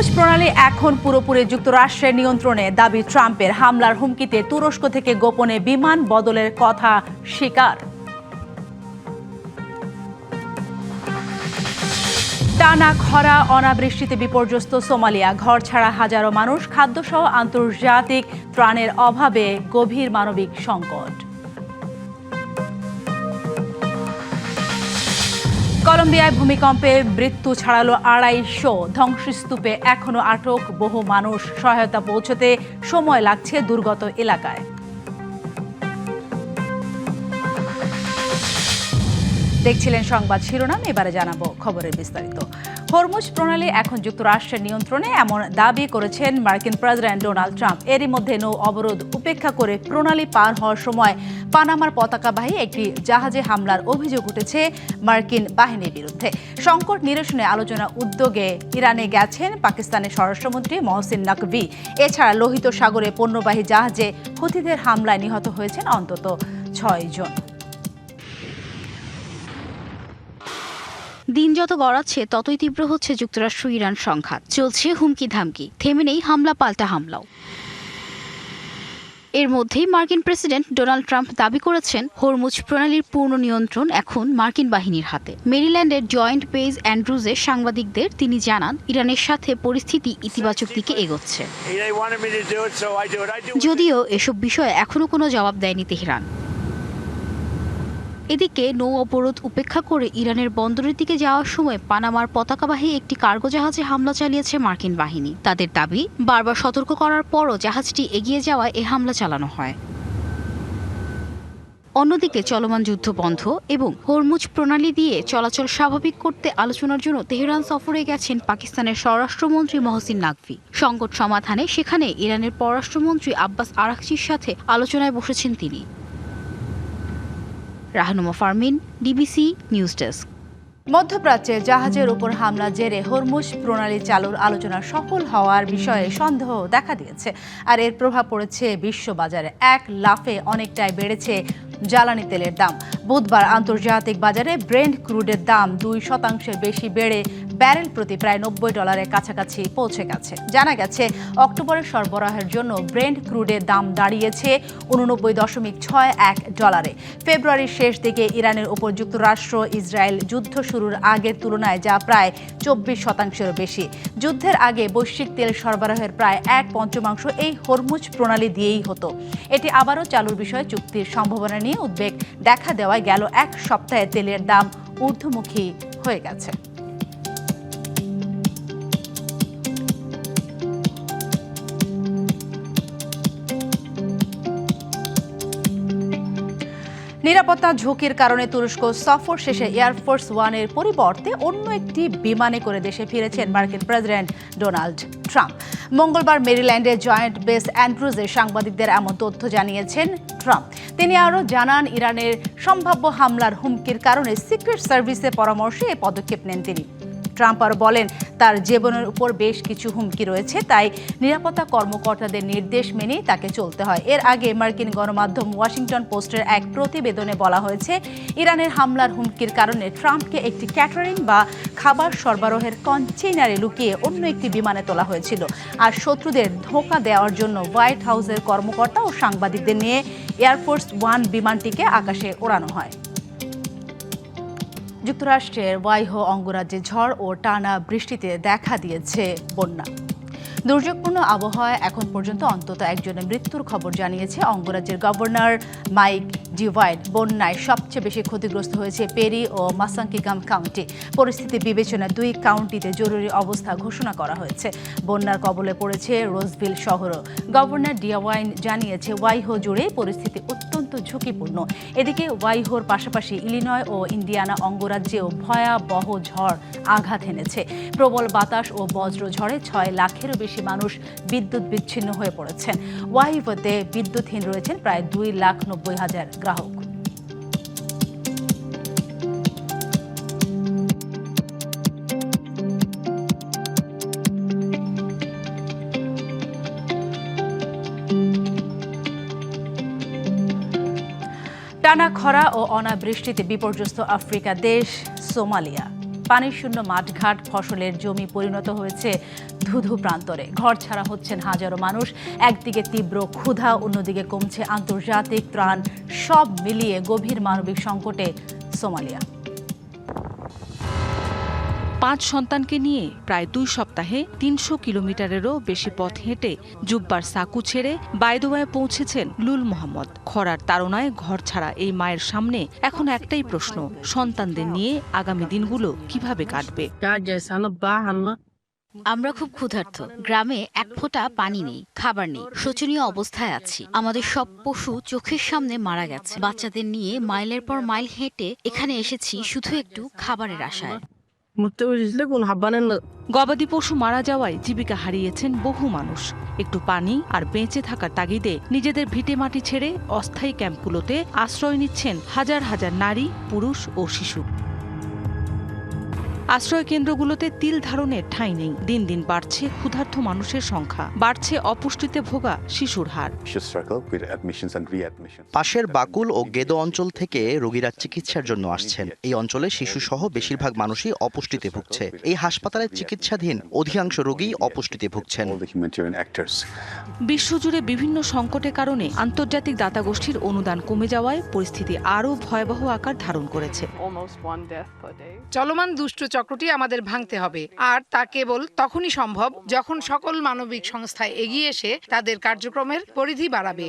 Hormuz প্রণালী এখন পুরোপুরি যুক্তরাষ্ট্রের নিয়ন্ত্রণে, দাবি ট্রাম্পের। হামলার হুমকিতে তুরস্ক থেকে গোপনে বিমান বদলের কথা স্বীকার। টানা খরা, অনাবৃষ্টিতে বিপর্যস্ত সোমালিয়া। ঘরছাড়া হাজারো মানুষ, খাদ্যসহ আন্তর্জাতিক ত্রাণের অভাবে গভীর মানবিক সংকট। কলম্বিয়ায় ভূমিকম্পে মৃত্যু ছাড়ালো ২৫০, ধ্বংসস্তূপে এখনো আটক বহু মানুষ। সহায়তা পৌঁছতে সময় লাগছে দুর্গত এলাকায়। দেখছিলেন সংবাদ শিরোনাম, এবারে জানাবো খবরের বিস্তারিত। হরমুজ প্রণালী এখন যুক্তরাষ্ট্রের নিয়ন্ত্রণে, এমন দাবি করেছেন মার্কিন প্রেসিডেন্ট ডোনাল্ড ট্রাম্প। এরই মধ্যে নৌ অবরোধ উপেক্ষা করে প্রণালী পার হওয়ার সময় পানামার পতাকাবাহী একটি জাহাজে হামলার অভিযোগ উঠেছে মার্কিন বাহিনীর বিরুদ্ধে। সংকট নিরসনে আলোচনা উদ্যোগে ইরানে গেছেন পাকিস্তানের স্বরাষ্ট্রমন্ত্রী মহসিন নাকভি। এছাড়া লোহিত সাগরে পণ্যবাহী জাহাজে হুথিদের হামলায় নিহত হয়েছেন অন্তত ৬ জন। দিন যত গড়াচ্ছে ততই তীব্র হচ্ছে যুক্তরাষ্ট্র ইরান সংঘাত। চলছে হুমকি ধামকি, থেমে নেই হামলা পাল্টা হামলাও। এর মধ্যেই মার্কিন প্রেসিডেন্ট ডোনাল্ড ট্রাম্প দাবি করেছেন হরমুজ প্রণালীর পূর্ণ নিয়ন্ত্রণ এখন মার্কিন বাহিনীর হাতে। মেরিল্যান্ডের জয়েন্ট বেজ অ্যান্ড্রুজে সাংবাদিকদের তিনি জানান, ইরানের সাথে পরিস্থিতি ইতিবাচক দিকে এগোচ্ছে। যদিও এসব বিষয়ে এখনো কোনো জবাব দেয়নি তেহরান। এদিকে নৌ অবরোধ উপেক্ষা করে ইরানের বন্দরের দিকে যাওয়ার সময় পানামার পতাকাবাহী একটি কার্গো জাহাজে হামলা চালিয়েছে মার্কিন বাহিনী। তাদের দাবি, বারবার সতর্ক করার পরও জাহাজটি এগিয়ে যাওয়ায় এ হামলা চালানো হয়। অন্যদিকে চলমান যুদ্ধ বন্ধ এবং হরমুজ প্রণালী দিয়ে চলাচল স্বাভাবিক করতে আলোচনার জন্য তেহরান সফরে গেছেন পাকিস্তানের স্বরাষ্ট্রমন্ত্রী মহসিন নাকভি। সংকট সমাধানে সেখানে ইরানের পররাষ্ট্রমন্ত্রী আব্বাস আরাকচির সাথে আলোচনায় বসেছেন তিনি। Rahnuma Fermin, DBC news desk. মধ্যপ্রাচ্যে জাহাজের উপর হামলা জেরে হরমুজ প্রণালী চালুর আলোচনা সফল হওয়ার বিষয়ে সন্দেহ দেখা দিয়েছে। আর এর প্রভাব পড়েছে বিশ্ববাজারে। এক লাফে অনেকটাই বেড়েছে জ্বালানি তেলের দাম। বুধবার আন্তর্জাতিক বাজারে ব্রেন্ট ক্রুডের দাম ২% বেশি বেড়ে ব্যারেল প্রতি প্রায় $৯০ কাছাকাছি পৌঁছে গেছে। জানা গেছে, অক্টোবরের সরবরাহের জন্য ব্রেন্ট ক্রুডের দাম দাঁড়িয়েছে $89.61। ফেব্রুয়ারির শেষ দিকে ইরানের উপর যুক্তরাষ্ট্র ইসরায়েল যুদ্ধ শুরুর আগের তুলনায় যা প্রায় ২৪%-এরও বেশি। যুদ্ধের আগে বৈশ্বিক তেল সরবরাহের প্রায় ১/৫ এই হরমুজ প্রণালী দিয়েই হতো। এটি আবারও চালুর বিষয়ে চুক্তির সম্ভাবনা নিয়ে উদ্বেগ দেখা দেওয়ায় গেল এক সপ্তাহে তেলের দাম ঊর্ধ্বমুখী হয়ে গেছে। নিরাপত্তা ঝুঁকির কারণে তুরস্ক সফর শেষে এয়ারফোর্স ওয়ানের পরিবর্তে অন্য একটি বিমানে করে দেশে ফিরেছেন মার্কিন প্রেসিডেন্ট ডোনাল্ড ট্রাম্প। মঙ্গলবার মেরিল্যান্ডের জয়েন্ট বেস অ্যান্ড্রুজে সাংবাদিকদের এমন তথ্য জানিয়েছেন ট্রাম্প। তিনি আরও জানান, ইরানের সম্ভাব্য হামলার হুমকির কারণে সিক্রেট সার্ভিসের পরামর্শে এই পদক্ষেপ নেন তিনি। ট্রাম্প আরও বলেন, তার জীবনের উপর বেশ কিছু হুমকি রয়েছে, তাই নিরাপত্তা কর্মকর্তাদের নির্দেশ মেনেই তাকে চলতে হয়। এর আগে মার্কিন গণমাধ্যম ওয়াশিংটন পোস্টের এক প্রতিবেদনে বলা হয়েছে, ইরানের হামলার হুমকির কারণে ট্রাম্পকে একটি ক্যাটারিং বা খাবার সরবরাহের কন্টেইনারে লুকিয়ে অন্য একটি বিমানে তোলা হয়েছিল। আর শত্রুদের ধোঁকা দেওয়ার জন্য হোয়াইট হাউসের কর্মকর্তা ও সাংবাদিকদের নিয়ে এয়ারফোর্স ওয়ান বিমানটিকে আকাশে ওড়ানো হয়। যুক্তরাষ্ট্রের ওয়াইহো অঙ্গরাজ্যে ঝড় ও টানা বৃষ্টিতে দেখা দিয়েছে বন্যা। দুর্যোগপূর্ণ আবহাওয়ায় এখন পর্যন্ত অন্তত একজনের মৃত্যুর খবর জানিয়েছে অঙ্গরাজ্যের গভর্নর মাইক ডিভাইড। বন্যায় সবচেয়ে বেশি ক্ষতিগ্রস্ত হয়েছে পেরি ও মাসাঙ্কিগাম কাউন্টি। পরিস্থিতি বিবেচনায় 2 কাউন্টিতে জরুরি অবস্থা ঘোষণা করা হয়েছে। বন্যার কবলে পড়েছে রোজভিল শহরও। গভর্নর ডিওয়াইন জানিয়েছে, ওয়াইহো জুড়ে পরিস্থিতি অত্যন্ত ঝুঁকিপূর্ণ। এদিকে ওয়াইহোর পাশাপাশি ইলিনয় ও ইন্ডিয়ানা অঙ্গরাজ্যেও ভয়াবহ ঝড় আঘাত এনেছে। প্রবল বাতাস ও বজ্রঝড়ে 6 লাখেরও বেশি মানুষ বিদ্যুৎ বিচ্ছিন্ন হয়ে পড়েছেন। ওয়াইহোতে বিদ্যুৎহীন রয়েছেন প্রায় 2,90,000 গ্রাহক। টানা খরা ও অনাবৃষ্টিতে বিপর্যস্ত আফ্রিকা দেশ সোমালিয়া। পানিশূন্য মাঠঘাট, ফসলের জমি পরিণত হয়েছে ধুধু প্রান্তরে। ঘর ছাড়া হচ্ছেন হাজারো মানুষ। একদিকে তীব্র ক্ষুধা, অন্যদিকে কমছে আন্তর্জাতিক ত্রাণ। সব মিলিয়ে গভীর মানবিক সংকটে সোমালিয়া। 5 সন্তানকে নিয়ে প্রায় 2 সপ্তাহে 300 কিলোমিটারেরও বেশি পথ হেঁটে জুব্বার সাকু ছেড়ে বাইদোয়ায় পৌঁছেছেন লুল মোহাম্মদ। খরার তাড়নায় ঘর ছাড়া এই মায়ের সামনে এখন একটাই প্রশ্ন, সন্তানদের নিয়ে আগামী দিনগুলো কিভাবে কাটবে। আমরা খুব ক্ষুধার্ত। গ্রামে এক ফোঁটা পানি নেই, খাবার নেই, শোচনীয় অবস্থায় আছি। আমাদের সব পশু চোখের সামনে মারা গেছে। বাচ্চাদের নিয়ে মাইলের পর মাইল হেঁটে এখানে এসেছি শুধু একটু খাবারের আশায়। গবাদি পশু মারা যাওয়ায় জীবিকা হারিয়েছেন বহু মানুষ। একটু পানি আর বেঁচে থাকার তাগিদে নিজেদের ভিটেমাটি ছেড়ে অস্থায়ী ক্যাম্পগুলোতে আশ্রয় নিচ্ছেন হাজার হাজার নারী, পুরুষ ও শিশু। আশ্রয় কেন্দ্রগুলোতে তিল ধারণের ঠাঁই নেই। দিন দিন বাড়ছে ক্ষুধার্ত মানুষের সংখ্যা, বাড়ছে অপুষ্টিতে ভোগা শিশুর হার। পাশের বাকুল ও গেদো অঞ্চল থেকে রোগীরা চিকিৎসার জন্য আসছেন। এই অঞ্চলে শিশুসহ বেশিরভাগ মানুষই অপুষ্টিতে ভুগছে। এই হাসপাতালে চিকিৎসাধীন অধিকাংশ রোগী অপুষ্টিতে ভুগছেন। বিশ্বজুড়ে বিভিন্ন সংকটের কারণে আন্তর্জাতিক দাতাগোষ্ঠীর অনুদান কমে যাওয়ায় পরিস্থিতি আরও ভয়াবহ আকার ধারণ করেছে। চলমান দুষ্ট চক্রটি আমাদের ভাঙতে হবে, আর তা কেবল তখনই সম্ভব যখন সকল মানবিক সংস্থা এগিয়ে এসে তাদের কার্যক্রমের পরিধি বাড়াবে।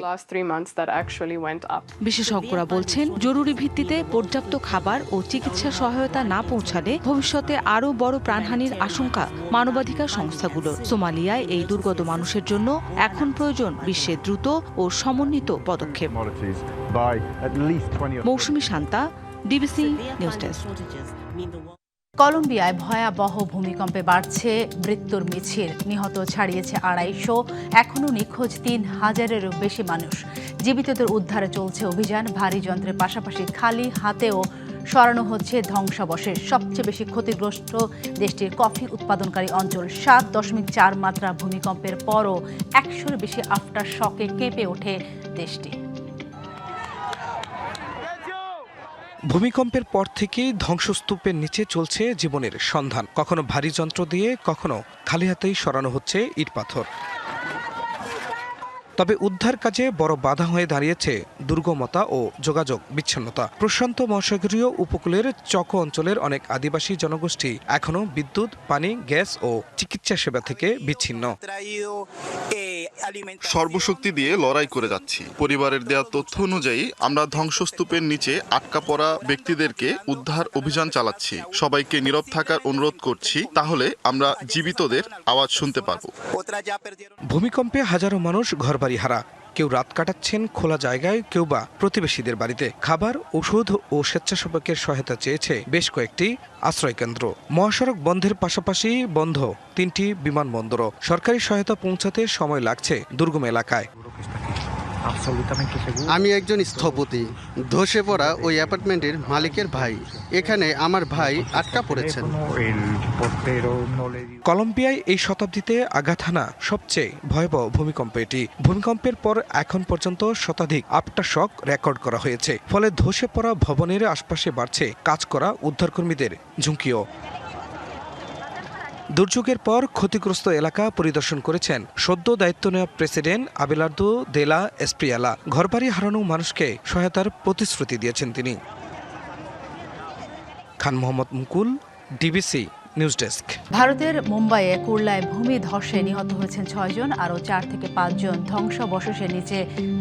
বিশেষজ্ঞরা বলছেন, জরুরি ভিত্তিতে পর্যাপ্ত খাবার ও চিকিৎসা সহায়তা না পৌঁছালে ভবিষ্যতে আরও বড় প্রাণহানির আশঙ্কা মানবাধিকার সংস্থাগুলো। সোমালিয়ায় এই দুর্গত মানুষের জন্য এখন প্রয়োজন বিশ্বের দ্রুত ও সমন্বিত পদক্ষেপ। মৌসুমী শান্তা, ডিবিসি নিউজ ডেস্ক। কলম্বিয়ায় ভয়াবহ ভূমিকম্পে বাড়ছে মৃত্যুর মিছিল। নিহত ছাড়িয়েছে 250, এখনও নিখোঁজ 3000-এরও বেশি মানুষ। জীবিতদের উদ্ধারে চলছে অভিযান। ভারী যন্ত্রের পাশাপাশি খালি হাতেও সরানো হচ্ছে ধ্বংসাবশেষ। সবচেয়ে বেশি ক্ষতিগ্রস্ত দেশটির কফি উৎপাদনকারী অঞ্চল। 7.4 মাত্রা ভূমিকম্পের পরও 100-এর বেশি আফটার শকে কেঁপে ওঠে দেশটি। ভূমিকম্পের পর থেকেই ধ্বংসস্তূপের নিচে চলছে জীবনের সন্ধান। কখনো ভারী যন্ত্র দিয়ে, কখনো খালি হাতেই সরানো হচ্ছে ইট পাথর। তবে উদ্ধার কাজে বড় বাধা হয়ে দাঁড়িয়েছে দুর্গমতা ও যোগাযোগ বিচ্ছিন্নতা। প্রশান্ত মহাসাগরীয় উপকূলের চকো অঞ্চলের অনেক আদিবাসী জনগোষ্ঠী এখনো বিদ্যুৎ, পানি, গ্যাস ও চিকিৎসা সেবা থেকে বিচ্ছিন্ন। সর্বশক্তি দিয়ে লড়াই করে যাচ্ছি। পরিবারের দেয়া তথ্য অনুযায়ী আমরা ধ্বংসস্তূপের নিচে আটকা পড়া ব্যক্তিদেরকে উদ্ধার অভিযান চালাচ্ছি। সবাইকে নীরব থাকার অনুরোধ করছি, তাহলে আমরা জীবিতদের আওয়াজ শুনতে পারব। ভূমিকম্পে হাজারো মানুষ ঘরবাড়ি হারা। কেউ রাত কাটাচ্ছেন খোলা জায়গায়, কেউ বা প্রতিবেশীদের বাড়িতে। খাবার, ওষুধ ও স্বেচ্ছাসেবকের সহায়তা চেয়েছে বেশ কয়েকটি আশ্রয়কেন্দ্র। মহাসড়ক বন্ধের পাশাপাশি বন্ধ 3টি বিমানবন্দরও। সরকারি সহায়তা পৌঁছাতে সময় লাগছে দুর্গম এলাকায়। আমি একজন স্থপতি। ধসে পড়া ওই অ্যাপার্টমেন্টের মালিকের ভাই। এখানে আমার ভাই আটকা পড়েছেন। কলম্বিয়ায় এই শতাব্দীতে আঘাত হানা সবচেয়ে ভয়াবহ ভূমিকম্প এটি। ভূমিকম্পের পর এখন পর্যন্ত শতাধিক আফটার শক রেকর্ড করা হয়েছে। ফলে ধসে পড়া ভবনের আশপাশে বাড়ছে কাজ করা উদ্ধারকর্মীদের ঝুঁকিও। দুর্যোগের পর ক্ষতিগ্রস্ত এলাকা পরিদর্শন করেছেন সদ্য দায়িত্ব নেওয়া প্রেসিডেন্ট আবেলার্দো দে লা এসপ্রিয়ালা। ঘরবাড়ি হারানো মানুষকে সহায়তার প্রতিশ্রুতি দিয়েছেন তিনি। খান মোহাম্মদ মুকুল, ডিবিসি নিউজ ডেস্ক। ভারতের মুম্বাইয়ে কুর্লায় ভূমি ধসে নিহত হয়েছেন 6 জন, আরও 4 থেকে 5 জন ধ্বংসাবশেষের নিচে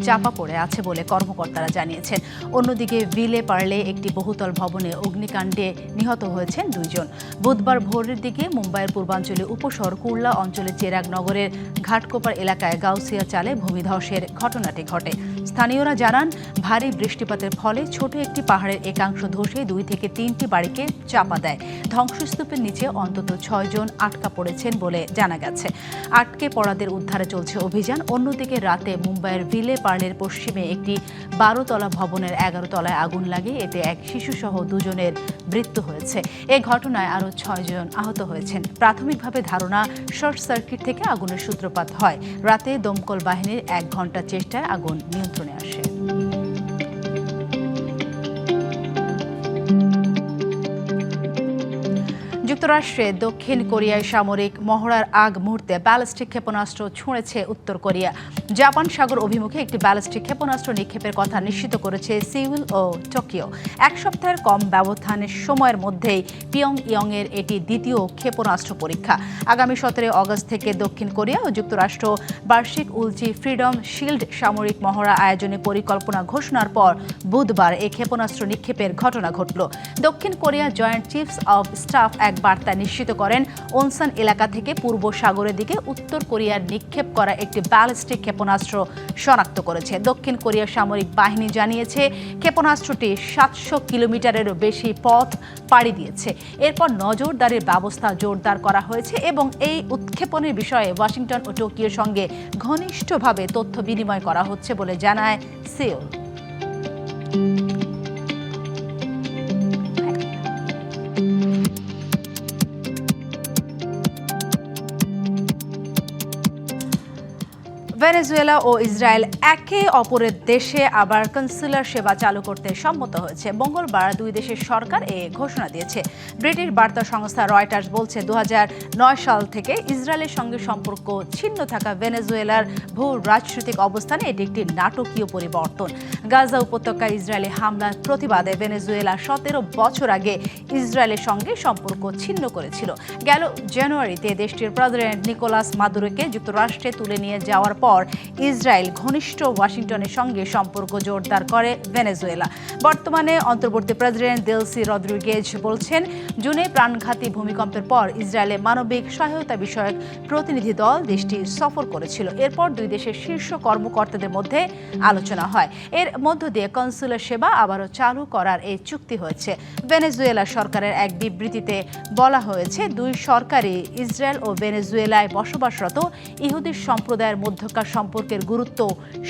চাপা পড়ে আছে বলে কর্মকর্তারা জানিয়েছেন। অন্যদিকে ভিলে পার্লে একটি বহুতল ভবনে অগ্নিকাণ্ডে নিহত হয়েছেন 2 জন। বুধবার ভোরের দিকে মুম্বাইয়ের পূর্বাঞ্চলীয় উপশহর কুর্লা অঞ্চলের চেরাগ নগরের ঘাটকোপার এলাকায় গাউসিয়া চালে ভূমিধসের ঘটনাটি ঘটে। স্থানীয়রা জানান, ভারী বৃষ্টিপাতের ফলে ছোট একটি পাহাড়ের একাংশ ধসে 2 থেকে 3টি বাড়িকে চাপা দেয়। ধ্বংসস্তূপের নিচে অন্তত 6 জন আটকা পড়েছেন বলে জানা গেছে। আটকে পড়াদের উদ্ধারে চলছে অভিযান। অন্যদিকে রাতে মুম্বাইয়ের ভিলে পার্লের পশ্চিমে একটি 12 তলা ভবনের 11 তলায় আগুন লাগে। এতে এক শিশুসহ 2 জনের মৃত্যু হয়েছে। এ ঘটনায় আরও 6 জন আহত হয়েছেন। প্রাথমিকভাবে ধারণা শর্ট সার্কিট থেকে আগুনের সূত্রপাত হয়। রাতে দমকল বাহিনীর 1 ঘণ্টা চেষ্টায় আগুন নিয়ন্ত্রণে আসে। যুক্তরাষ্ট্রে দক্ষিণ কোরিয়ায় সামরিক মহড়ার আগ মুহূর্তে ব্যালিস্টিক ক্ষেপণাস্ত্র ছুঁড়েছে উত্তর কোরিয়া। জাপান সাগর অভিমুখে একটি ব্যালিস্টিক ক্ষেপণাস্ত্র নিক্ষেপের কথা নিশ্চিত করেছে সিউল ও টোকিও। এক সপ্তাহের কম ব্যবধানের সময়ের মধ্যেই পিয়ংইয়ংয়ের এটি দ্বিতীয় ক্ষেপণাস্ত্র পরীক্ষা। আগামী 17 অগস্ট থেকে দক্ষিণ কোরিয়া ও যুক্তরাষ্ট্র বার্ষিক উলচি ফ্রিডম শিল্ড সামরিক মহড়া আয়োজনে পরিকল্পনা ঘোষণার পর বুধবার এই ক্ষেপণাস্ত্র নিক্ষেপের ঘটনা ঘটল। দক্ষিণ Korea joint chiefs of staff এক বার্তা নিশ্চিত করেন ওনসান এলাকা থেকে পূর্ব সাগরের দিকে উত্তর কোরিয়ার নিক্ষেপ করা একটি ব্যালিস্টিক ক্ষেপণাস্ত্র শনাক্ত করেছে। দক্ষিণ কোরিয়ার সামরিক বাহিনী জানিয়েছে ক্ষেপণাস্ত্রটি 700 কিলোমিটারেরও বেশি পথ পাড়ি দিয়েছে। এরপর নজরদারির ব্যবস্থা জোরদার করা হয়েছে এবং এই উৎক্ষেপণের বিষয়ে ওয়াশিংটন ও টোকিওর সঙ্গে ঘনিষ্ঠভাবে তথ্য বিনিময় করা হচ্ছে বলে জানায় সিউল। ভেনেজুয়েলা ও ইসরায়েল একে অপরের দেশে আবার কনসুলার সেবা চালু করতে সম্মত হয়েছে। মঙ্গলবার দুই দেশের সরকার এ ঘোষণা দিয়েছে। ব্রিটিশ বার্তা সংস্থা রয়টার্স বলছে 2009 সাল থেকে ইসরায়েলের সঙ্গে সম্পর্ক ছিন্ন থাকা ভেনেজুয়েলার ভূ রাজনৈতিক অবস্থানে এটি একটি নাটকীয় পরিবর্তন। গাজা উপত্যকায় ইসরায়েলি হামলার প্রতিবাদে ভেনেজুয়েলা 17 বছর আগে ইসরায়েলের সঙ্গে সম্পর্ক ছিন্ন করেছিল। গেল জানুয়ারিতে দেশটির প্রেসিডেন্ট নিকোলাস মাদুরোকে যুক্তরাষ্ট্রে তুলে নিয়ে যাওয়ার পর ইসরায়েল ঘনিষ্ঠ ওয়াশিংটনের সঙ্গে সম্পর্ক জোরদার করে ভেনেজুয়েলা। বর্তমানে অন্তর্বর্তী প্রেসিডেন্ট দেলসি রদ্রিগেজ বলছেন, জুনে প্রাণঘাতী ভূমিকম্পের পর ইসরায়েলে মানবিক সহায়তা বিষয়ক প্রতিনিধি দল দেশটি সফর করেছিল। এরপর দুই দেশের শীর্ষ কর্মকর্তাদের মধ্যে আলোচনা হয়। এর মধ্য দিয়ে কনসুলার সেবা আবারও চালু করার এই চুক্তি হয়েছে। ভেনেজুয়েলা সরকারের এক বিবৃতিতে বলা হয়েছে, দুই সরকারই ইসরায়েল ও ভেনেজুয়েলায় বসবাসরত ইহুদি সম্প্রদায়ের মধ্যকার সম্পর্কের গুরুত্ব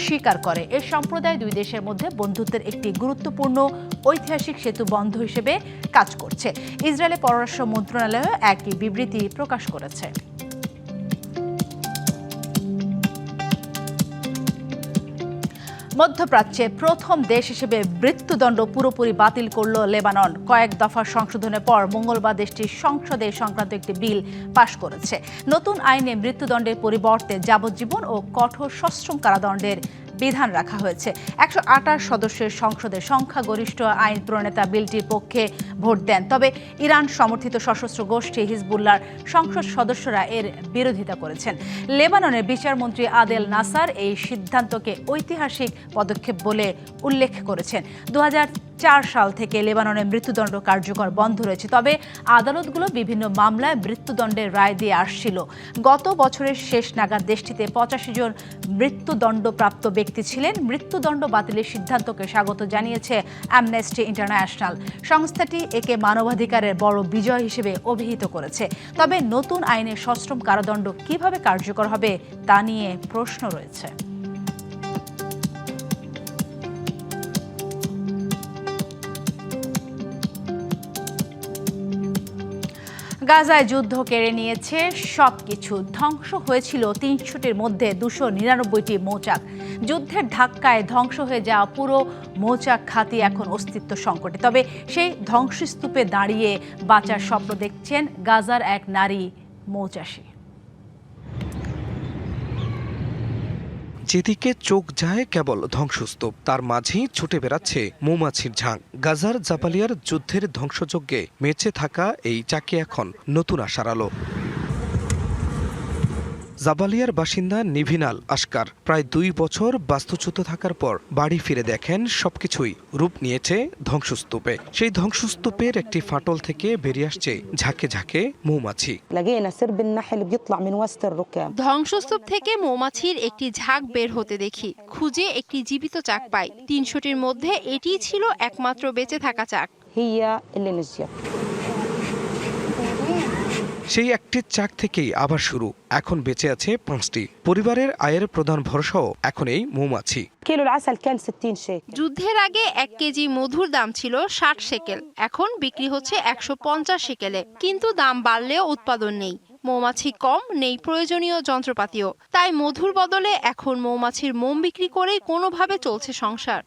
স্বীকার করে। এই সম্প্রদায় দুই দেশের মধ্যে বন্ধুত্বের একটি গুরুত্বপূর্ণ ঐতিহাসিক সেতু বন্ধ হিসেবে কাজ করছে। ইসরায়েলের পররাষ্ট্র মন্ত্রণালয় একটি বিবৃতি প্রকাশ করেছে। মধ্যপ্রাচ্যে প্রথম দেশ হিসেবে মৃত্যুদণ্ড পুরোপুরি বাতিল করল লেবানন। কয়েক দফা সংশোধনের পর মঙ্গলবার দেশটির সংসদে সংক্রান্ত একটি বিল পাশ করেছে। নতুন আইনে মৃত্যুদণ্ডের পরিবর্তে যাবজ্জীবন ও কঠোর সশ্রম কারাদণ্ডের বিধান রাখা হয়েছে। 128 সদস্যের সংসদের সংখ্যাগরিষ্ঠ আইন প্রণেতা বিলটির পক্ষে ভোট দেন। তবে ইরান সমর্থিত সশস্ত্র গোষ্ঠী হিজবুল্লাহর সংসদ সদস্যরা এর বিরোধিতা করেছেন। লেবাননের বিচারমন্ত্রী আদেল নাসার এই সিদ্ধান্তকে ঐতিহাসিক পদক্ষেপ বলে উল্লেখ করেছেন। 2004 সাল থেকে লেবাননে মৃত্যুদণ্ড কার্যকর বন্ধ রয়েছে, তবে আদালতগুলো বিভিন্ন মামলায় মৃত্যুদণ্ডের রায় দিয়ে আসছিল। গত বছরের শেষ নাগাদ দেশটিতে 85 জন মৃত্যুদণ্ডপ্রাপ্ত ব্যক্তি ছিলেন। মৃত্যুদণ্ড বাতিলের সিদ্ধান্তকে স্বাগত জানিয়েছে অ্যামনেস্টি ইন্টারন্যাশনাল। সংস্থাটি একে মানবাধিকারের বড় বিজয় হিসেবে অভিহিত করেছে। তবে নতুন আইনে সশ্রম কারাদণ্ড কিভাবে কার্যকর হবে তা নিয়ে প্রশ্ন রয়েছে। গাজায় যুদ্ধ কেড়ে নিয়েছে সবকিছু। ধ্বংস হয়েছিল 300টির মধ্যে 299টি মৌচাক। যুদ্ধের ধাক্কায় ধ্বংস হয়ে যাওয়া পুরো মৌচাক খাতি এখন অস্তিত্ব সংকটে। তবে সেই ধ্বংসস্তূপে দাঁড়িয়ে বাঁচার স্বপ্ন দেখছেন গাজার এক নারী মৌচাষী। যেদিকে চোখ যায় কেবল ধ্বংসস্তূপ, তার মাঝেই ছুটে বেড়াচ্ছে মৌমাছির ঝাঁক। গাজার জাপালিয়ার যুদ্ধের ধ্বংসযজ্ঞে বেঁচে থাকা এই চাকে এখন নতুন আশার আলো। জাবালিয়ার বাসিন্দা নিভিনাল আশকার প্রায় 2 বছর বাস্তুচ্যুত থাকার পর বাড়ি ফিরে দেখেন সবকিছুই রূপ নিয়েছে ধ্বংসস্তূপে। সেই ধ্বংসস্তূপের একটি ফাটল থেকে বেরিয়ে আসছে ঝাঁকে ঝাঁকে মৌমাছি। ধ্বংসস্তূপ থেকে মৌমাছির একটি ঝাঁক বের হতে দেখি। খুঁজে একটি জীবিত চাক পাই। 300টির মধ্যে এটিই ছিল একমাত্র বেঁচে থাকা চাক। সেই একটি চাক থেকেই আবার শুরু। এখন বেঁচে আছে 5টি। পরিবারের আয়ের প্রধান ভরসাও এখন এই মৌমাছি। যুদ্ধের আগে 1 কেজি মধুর দাম ছিল 60 শেকেল। এখন বিক্রি হচ্ছে 150 শেকেলে। কিন্তু দাম বাড়লেও উৎপাদন নেই। মৌমাছি কম, নেই প্রয়োজনীয় যন্ত্রপাতিও। তাই মধুর বদলে এখন মৌমাছির মোম বিক্রি করেই কোনোভাবে চলছে সংসার।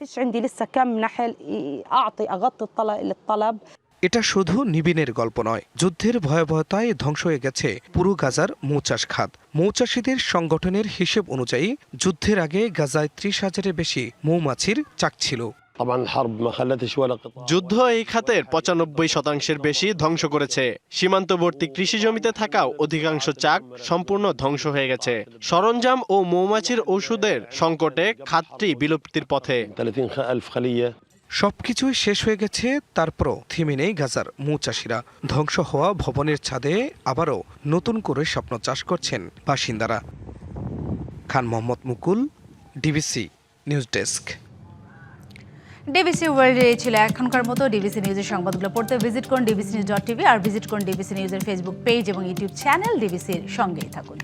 এটা শুধু নিবিনের গল্প নয়, যুদ্ধের ভয়াবহতায় ধ্বংস হয়ে গেছে পুরো গাজার মৌচাষ খাত। মৌচাষীদের সংগঠনের হিসেব অনুযায়ী যুদ্ধের আগে গাজায় 30,000-এর বেশি মৌমাছির চাক ছিল। যুদ্ধ এই খাতের 95% বেশি ধ্বংস করেছে। সীমান্তবর্তী কৃষি জমিতে থাকাও অধিকাংশ চাক সম্পূর্ণ ধ্বংস হয়ে গেছে। সরঞ্জাম ও মৌমাছির ওষুধের সংকটে খাতটি বিলুপ্তির পথে। সবকিছুই শেষ হয়ে গেছে, তারপরও থেমে নেই গাজার মৌচাষীরা। ধ্বংস হওয়া ভবনের ছাদে আবারও নতুন করে স্বপ্ন চাষ করছেন বাসিন্দারা। খান মোহাম্মদ মুকুল, ডিবিসি নিউজ ডেস্ক। ডিবিসি ওয়ার্ল্ডে ছিল এখনকার মতো। ডিবিসি নিউজের সংবাদগুলো পড়তে ভিজিট করুন dbcnews.tv আর ভিজিট করুন ডিবিসি নিউজের ফেসবুক পেজ এবং ইউটিউব চ্যানেল। ডিবিসির সঙ্গেই থাকুন।